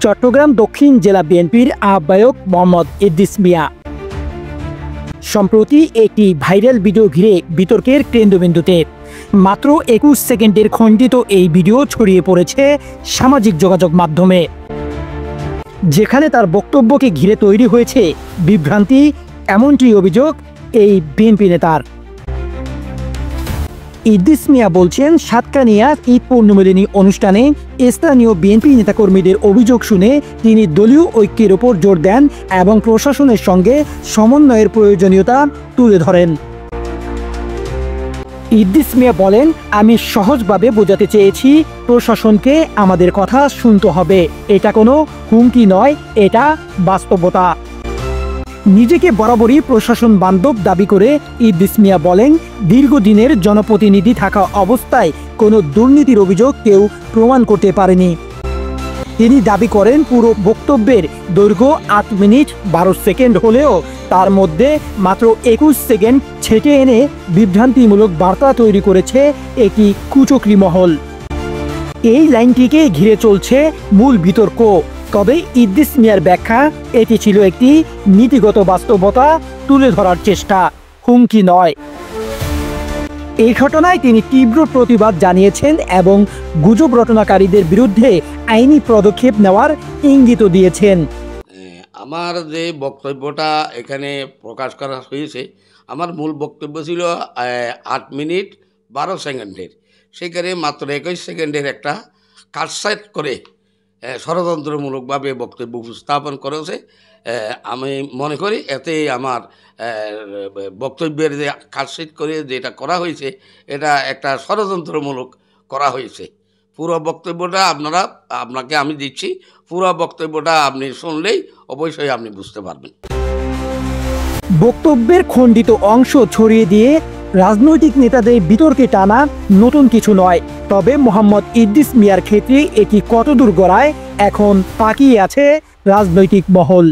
চট্টগ্রাম দক্ষিণ জেলা বিএনপির আহ্বায়ক মোহাম্মদ ইদ্রিস মিয়া সম্প্রতি একটি ভাইরাল ভিডিও ঘিরে বিতর্কের কেন্দ্রবিন্দুতে। মাত্র 21 সেকেন্ডের খণ্ডিত এই ভিডিও ছড়িয়ে পড়েছে সামাজিক যোগাযোগ মাধ্যমে, যেখানে তার বক্তব্যকে ঘিরে তৈরি হয়েছে বিভ্রান্তি, এমনটি অভিযোগ এই বিএনপি নেতার। ইদ্রিস মিয়া বলছেন, সাতকানিয়া ঈদ পূর্ণমিলনী অনুষ্ঠানে স্থানীয় বিএনপি নেতাকর্মীদের অভিযোগ শুনে তিনি দলীয় ঐক্যের ওপর জোর দেন এবং প্রশাসনের সঙ্গে সমন্বয়ের প্রয়োজনীয়তা তুলে ধরেন। ইদ্রিস মিয়া বলেন, আমি সহজভাবে বোঝাতে চেয়েছি প্রশাসনকে আমাদের কথা শুনতে হবে। এটা কোনো হুমকি নয়, এটা বাস্তবতা। নিজেকে বরাবরই প্রশাসন বান্ধব দাবি করে ইদ্রিস মিয়া বলেন, দীর্ঘদিনের জনপ্রতিনিধি থাকা অবস্থায় কোনো দুর্নীতির অভিযোগ কেউ প্রমাণ করতে পারেনি। তিনি দাবি করেন, পুরো বক্তব্যের দৈর্ঘ্য 8 মিনিট 12 সেকেন্ড হলেও তার মধ্যে মাত্র 21 সেকেন্ড ছেটে এনে বিভ্রান্তিমূলক বার্তা তৈরি করেছে একটি কুচক্রী মহল। এই লাইনটিকে ঘিরে চলছে মূল বিতর্ক। তবে ইদ্রিস মিয়ার ব্যাখ্যা, এটি ছিল একটি নীতিগত বাস্তবতা তুলে ধরার চেষ্টা, হুমকি নয়। এই ঘটনায় তিনি তীব্র প্রতিবাদ জানিয়েছেন এবং গুজব রটনাকারীদের বিরুদ্ধে আইনি পদক্ষেপ নেওয়ার ইঙ্গিতও দিয়েছেন। আমার যে বক্তব্যটা এখানে প্রকাশ করা হয়েছে, আমার মূল বক্তব্য ছিল 8 মিনিট 12 সেকেন্ডের। সেখানে মাত্র 21 সেকেন্ডের একটা কাটসাইট করে ষড়যন্ত্রমূলকভাবে বক্তব্য উপস্থাপন করেছে। আমি মনে করি এতে আমার বক্তব্যের যে কাটসাইট করে যেটা করা হয়েছে, এটা একটা ষড়যন্ত্রমূলক করা হয়েছে। পুরো বক্তব্যটা আপনাকে আমি দিচ্ছি, পুরো বক্তব্যটা আপনি শুনলেই অবশ্যই আপনি বুঝতে পারবেন। বক্তব্যের খণ্ডিত অংশ ছড়িয়ে দিয়ে রাজনৈতিক নেতাদের বিতর্কে টানা নতুন কিছু নয়। তবে মোহাম্মদ ইদ্রিস মিয়ার ক্ষেত্রে এটি কতদূর গড়ায়, এখন তাকিয়ে আছে রাজনৈতিক মহল।